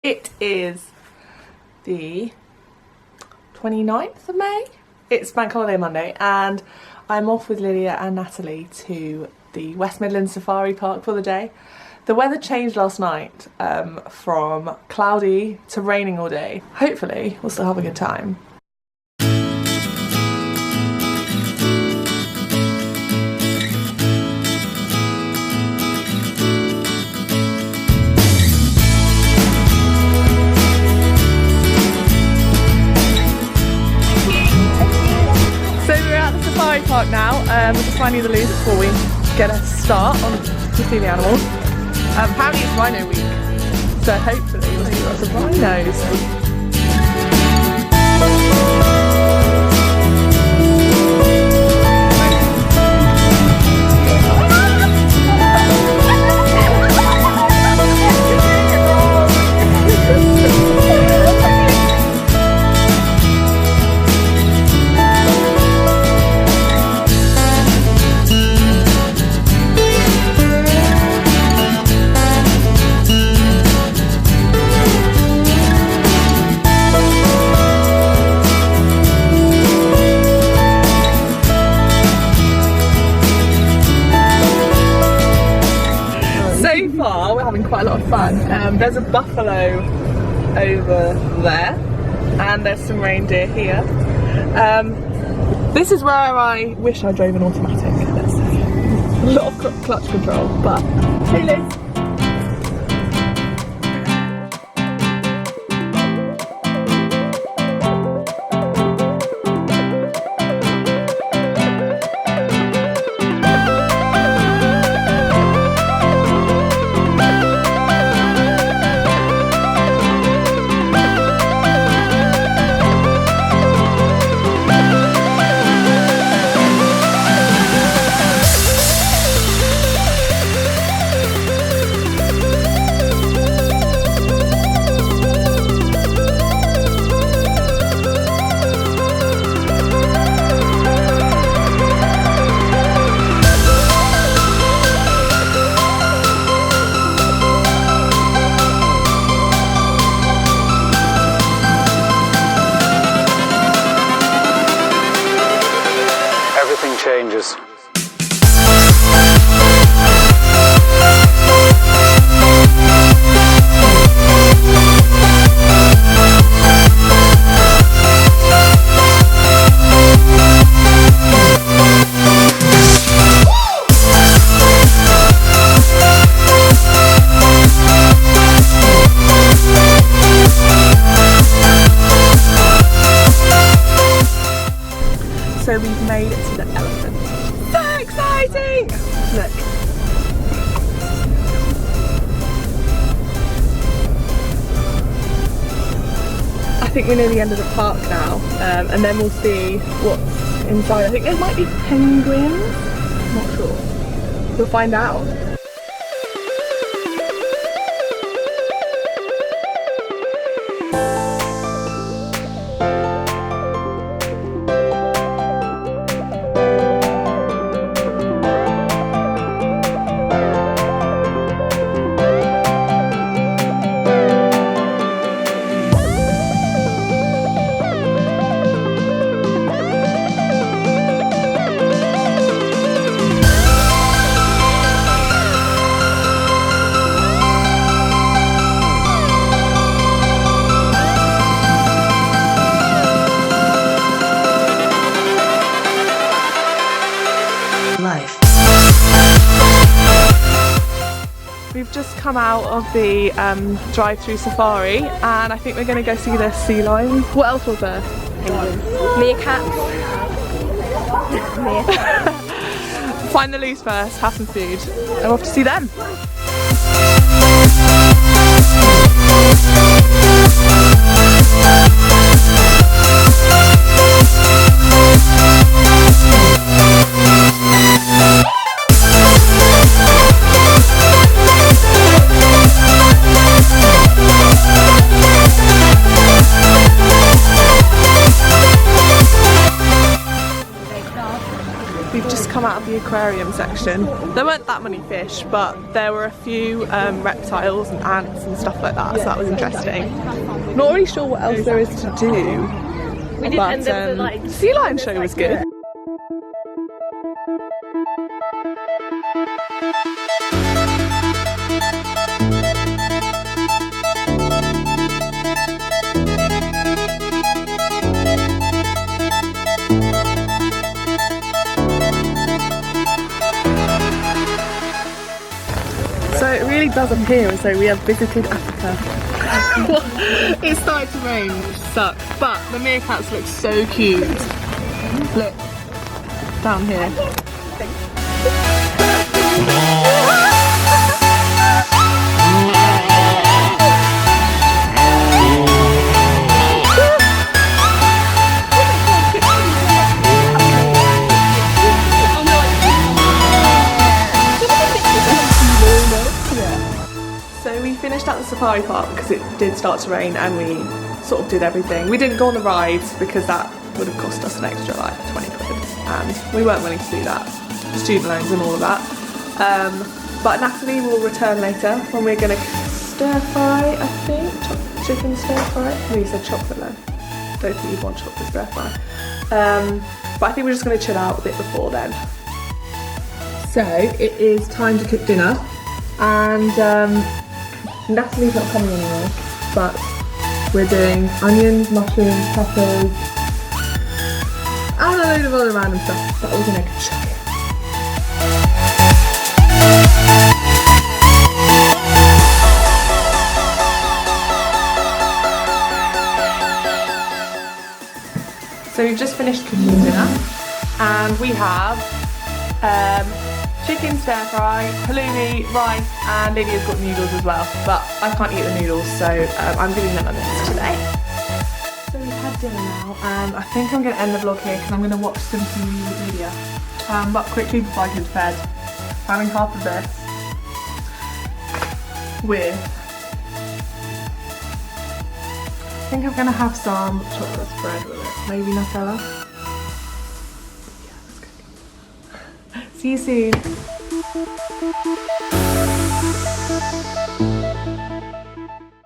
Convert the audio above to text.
It is the 29th of May. It's Bank Holiday Monday and I'm off with Lydia and Natalie to the West Midlands Safari Park for the day. The weather changed last night from cloudy to raining all day. Hopefully we'll still have a good time. Park now. We're just finding the loo before we get a start on to see the animals. Apparently it's rhino week, so hopefully we'll see lots of rhinos. We're having quite a lot of fun. There's a buffalo over there and there's some reindeer here. This is where I wish I drove an automatic, let's say. A lot of clutch control, but hey Liz. Everything changes. So we've made it to the elephant. So exciting! Look. I think we're near the end of the park now, and then we'll see what's inside. I think there might be penguins. I'm not sure. We'll find out. We've just come out of the drive-through safari and I think we're going to go see the sea lions. What else was there? Meerkats. Find the loos first, have some food, and we're off to see them. We've just come out of the aquarium section. There weren't that many fish, but there were a few reptiles and ants and stuff like that, so that was interesting. Not really sure what else there is to do, but the sea lion show was good. So it really does appear as though we have visited Africa. It started to rain, which sucks, but the meerkats look so cute. Look, down here. So we finished at the safari park because it did start to rain and we sort of did everything. We didn't go on the rides because that would have cost us an extra like 20 quid and we weren't willing to do that. Student loans and all of that. But Natalie will return later when we're going to stir fry, I think. Chicken stir fry. No, you said chocolate then. Don't think you'd want chocolate stir fry. But I think we're just going to chill out a bit before then. So it is time to cook dinner and Natalie's not coming anymore, but we're doing onions, mushrooms, peppers and a load of other random stuff that we're going to chuck in. So we've just finished cooking dinner and we have chicken stir fry, halloumi, rice and Lydia's got noodles as well, but I can't eat the noodles so I'm doing them on this today. So we've had dinner now and I think I'm going to end the vlog here because I'm going to watch some TV with Lydia. But quickly before I go to bed, I'm having half of this with, I think I'm going to have some chocolate spread with it, maybe Nutella. Yeah, let's go. See you soon.